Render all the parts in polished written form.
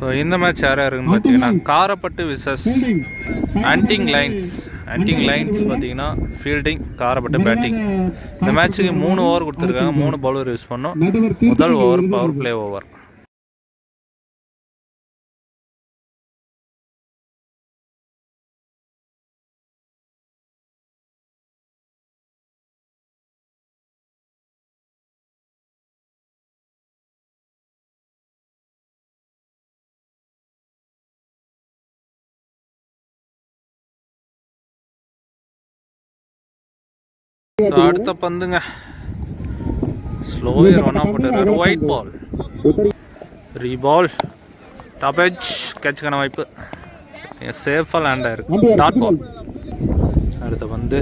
So இந்த match யார் யாருன்னு பார்த்தீங்கன்னா காரப்பட்டு விசஸ் அண்டிங் லைன்ஸ் பார்த்தீங்கன்னா ஃபீல்டிங், காரப்பட்டு பேட்டிங். இந்த மேட்ச்சுக்கு 3 ஓவர் கொடுத்துருக்காங்க. 3 பவுலர் யூஸ் பண்ணோம். முதல் ஓவர் பவர் பிளே ஓவர். அடுத்த பந்துங்க ஸ்லோயர் ஒன்னா போட்டுறாரு. ஒயிட் பால், ரீபால், டாப் எட்ஜ், கேட்சுக்கான வாய்ப்பு. சேஃபாக லேண்ட் ஆயிருக்கு. Dot ball. அடுத்த பந்து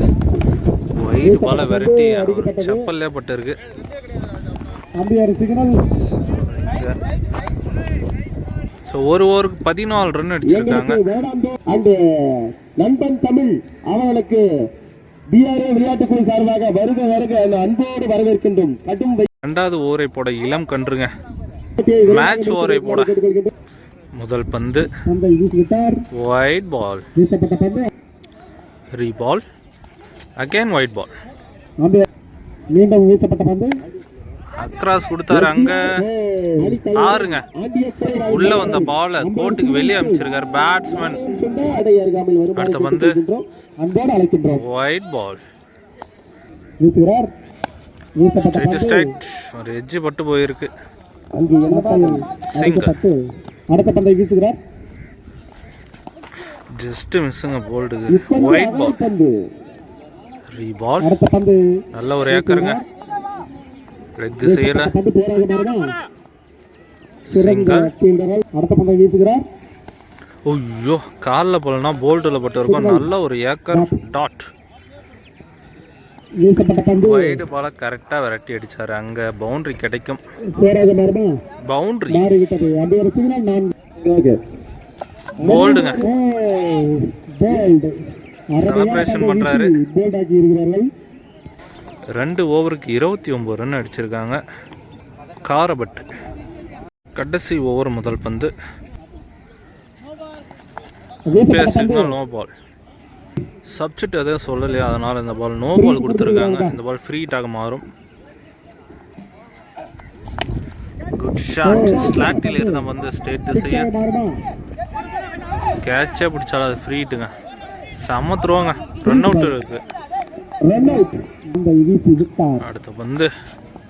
ஒயிட் பாலை விரட்டி செப்பல்லே பட்டு இருக்கு. ஸோ ஒரு ஓவருக்கு 14 ரன் அடிச்சிருக்காங்க. விளையாட்டுக்குழு சார்பாக வருக வருக அன்போடு வரவேற்கின்றோம். இரண்டாவது ஓவரை போட இளம் கன்றுங்க. மேட்ச் ஓவரை போட முதல் பந்து white ball, ரீபால், again white ball. மீண்டும் வீசப்பட்ட பந்து அக்ராஸ் கொடுத்தாரு. அங்க ஆறுங்க உள்ள வந்த பால கோட்டுக்கு வெளியே அமைச்சிருக்காரு பேட்ஸ்மேன். அடுத்த பந்து ஒயிட் பால், ஸ்ட்ரைட் ஒரு எட்ஜ் பட்டு போயிருக்கு. சிங்கிள். ஜஸ்ட் மிஸ்ஸுங்க போல்டுக்கு. ஒயிட் பால், ரீபால், நல்ல ஒரு ஏக்கருங்க. லெக் திசையில சிங்கிள். ஐயோ காலில் போலனா போல்டில் பட்டு இருக்கும். நல்ல ஒரு ஏக்கர். டாட். வைடு பால கரெக்டாக விரட்டி அடிச்சாரு. அங்கே பவுண்டரி கிடைக்கும். பவுண்டரி. போல்டுங்க. செலிப்ரேஷன் பண்றாரு. 2 ஓவருக்கு 29 ரன் அடிச்சிருக்காங்க காரப்பட்டு. கடைசி ஓவர் முதல் பந்து சிக்னல் நோ பால். சப்ஸ்டிட் எதுவும் சொல்லலையா, அதனால இந்த பால் நோ பால் கொடுத்துருக்காங்க. இந்த பால் ஃப்ரீ ஹிட்டாக மாறும். Good shot. ஸ்லாக்டில் இருந்த வந்து ஸ்டேட் திசையை கேட்சே பிடிச்சாலும் அது ஃப்ரீ ஹிட்டுங்க. செம்ம த்ரோங்க. ரன் அவுட் இருக்கு. அடுத்த பந்து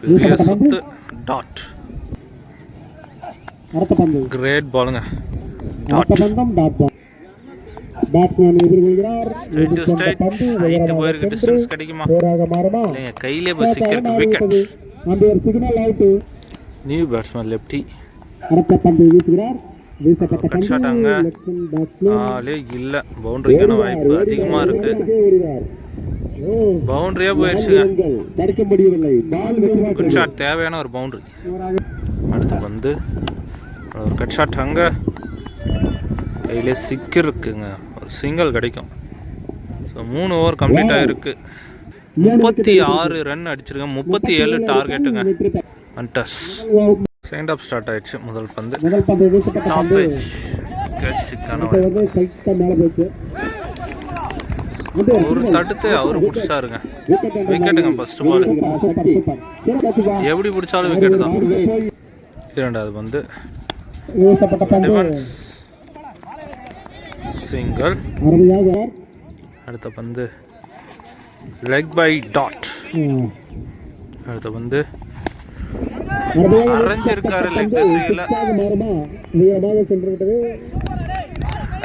பெரிய சுத்து. டாட். கிரேட் பாலுங்க. டாட். போயிருக்கு. டிஸ்டன்ஸ் கிடைக்குமா? கையிலே போய் சிக்கிருக்கு. Wicket. New batsman lefty. Cut shot. அங்க ஆளே இல்ல. பவுண்டரிக்கான வாய்ப்பு அதிகமா இருக்கு. பவுண்டரியா போயிடுச்சுங்க. Good shot. தேவையான ஒரு பவுண்டரி. அடுத்து வந்து ஒரு கட் ஷாட். அங்க கையிலே சிக்கிருக்குங்க. ஒரு சிங்கிள் கிடைக்கும். ஸோ 3 ஓவர் கம்ப்ளீட் ஆகிருக்கு. 36 ரன் அடிச்சிருக்கேன். 37 டார்கெட்டுங்க. அண்டஸ். செகண்ட் ஆஃப் ஸ்டார்ட் ஆயிடுச்சு. முதல் பந்து டாப் எட்ஜ், கேட்சுக்கான ஒரு தடுத்து அவரு பிடிச்சாருங்க. விக்கெட்டுங்க. ஃபர்ஸ்ட் பால் எப்படி பிடிச்சாலும் விக்கெட் தான். இரண்டாவது பந்து சிங்கிள். அடுத்த பந்து லெக் பை டாட். அடுத்த பந்து அரைஞ்சிருக்காரு லெக் திசையில.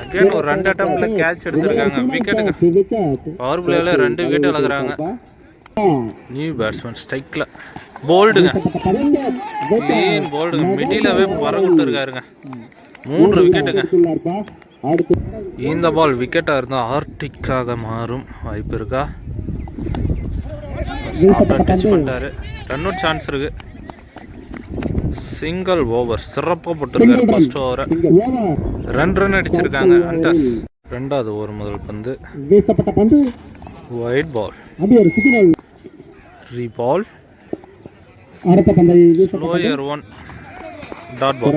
அகைன் ஒரு 2 அட்டம்ப்ட்ல கேட்ச் எடுத்திருக்காங்க. விக்கெட்டுங்க. பவர் பிளேல 2 விக்கெட் இழக்குறாங்க. நியூ பேட்ஸ்மேன் ஸ்ட்ரைக்ல. போல்டுங்க. கிளீன் போல்டுங்க. மிடிலவே பறவிட்டு இருக்காருங்க. 3 விக்கெட்டுங்க. இந்த பால் விக்கெட்டா இருந்தா ஆர்டிக்காக மாறும் வாய்ப்பு இருக்கா? டச் பண்ணிட்டாரு. ரன் அவுட் சான்ஸ் இருக்கு. சிங்கிள் ஓவர் சிறப்பாக போட்டிருக்காரு. ஃபர்ஸ்ட் ஓவரை 2 ரன் அடிச்சிருக்காங்க. அண்டஸ். ரெண்டாவது ஓவர் முதல் பந்து white ball, ரீபால், slower 1 dot ball.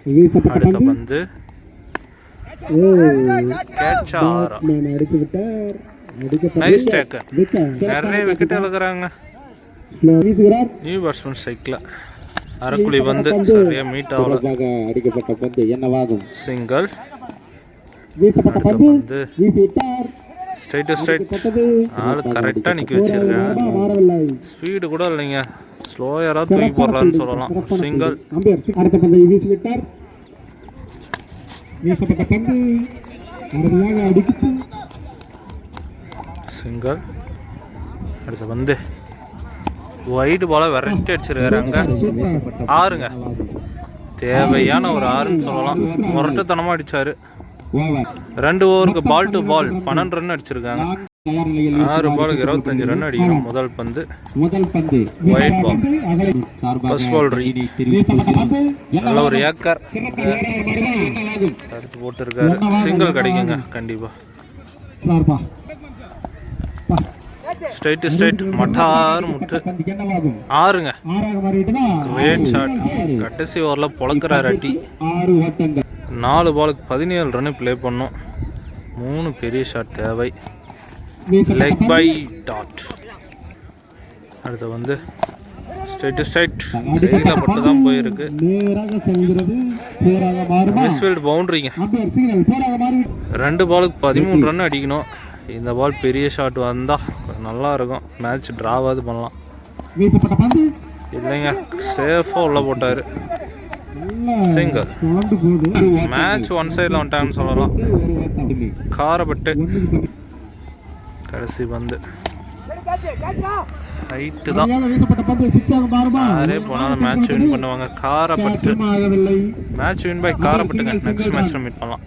வீசப்பட்ட அடுத்த பந்து பந்து ஓ கேட்ச் ஆறா. பேட்ஸ்மேன் அடித்து விட்டார். அடிக்கப்பட்ட நைஸ் டேக்கர். விக்கெட். நிறைய விக்கெட் இழக்கிறாங்க வீசுகிறார். நியூ பேட்ஸ்மேன் ஸ்ட்ரைக்கில். அரக்குழி பந்து சரியாக மீட் ஆகல. தொடர்பாக அடிக்கப்பட்ட பந்து என்னவாகும்? சிங்கிள். வீசப்பட்ட அடுத்த பந்து பந்து வீசி விட்டார். Straight straight. பட்டது ஆள் கரெக்டாக நிற்க வச்சிருக்கேன். மாறவில்லை. ஸ்பீடு கூட இல்லைங்க, ஸ்லோயராக தூக்கி போடுறான்னு சொல்லலாம். சிங்கிள். அம்பையர் அடுத்த பந்தை வீசி விட்டார். வீசப்பட்ட பந்து அருமையாக அடித்து சிங்கிள். அடுத்த பந்து வைடு பால வெரைட்டி அடிச்சிருக்காரு. அங்கே ஆறுங்க, தேவையான ஒரு ஆறுன்னு சொல்லலாம். முரட்டுத்தனமாக அடித்தார். 2 ஓவருக்கு பால் டு பால் 12 ரன் அடிச்சிருக்காங்க. 6 பாலுக்கு 25 ரன் அடிக்கணும். முதல் பந்து ஒயிட் பால். ஃபர்ஸ்ட் பவுலர் நல்ல ஒரு ஏக்கர் தடுத்து போட்டுருக்காரு. சிங்கிள் கிடைக்குங்க கண்டிப்பாக. ஸ்ட்ரைட் ஸ்ட்ரைட் மட்டார் முட்டு. ஆறுங்க, கிரேட் ஷாட். கடைசி ஓவரில் பொழக்கிறார் அடி. 4 பாலுக்கு 17 ரன் ப்ளே பண்ணோம். 3 பெரிய ஷாட் தேவை. Leg by dot. அடுத்து வந்து ஸ்ட்ரைட் ஸ்ட்ரைட் கையில் பட்டு தான் போயிருக்கு. மிஸ்ஃபீல்டு பவுண்டரிங்க. 2 பாலுக்கு 13 ரன் அடிக்கணும். இந்த பால் பெரிய ஷாட் வந்தால் நல்லா இருக்கும். மேட்ச் ட்ராவாவது பண்ணலாம். இல்லைங்க, சேஃபாக உள்ள போட்டார். சிங்கிள். மேட்ச் ஒன் சைடில் வந்துட்டாங்கன்னு சொல்லலாம். காரப்பட்டு கடைசி பந்து ஹைட்டு தான். யாரே போனாலும் மேட்ச் வின் பண்ணுவாங்க. காரப்பட்டு மேட்ச் வின் பை காரப்பட்டுங்க. நெக்ஸ்ட் மேட்ச்சில் மீட் பண்ணலாம்.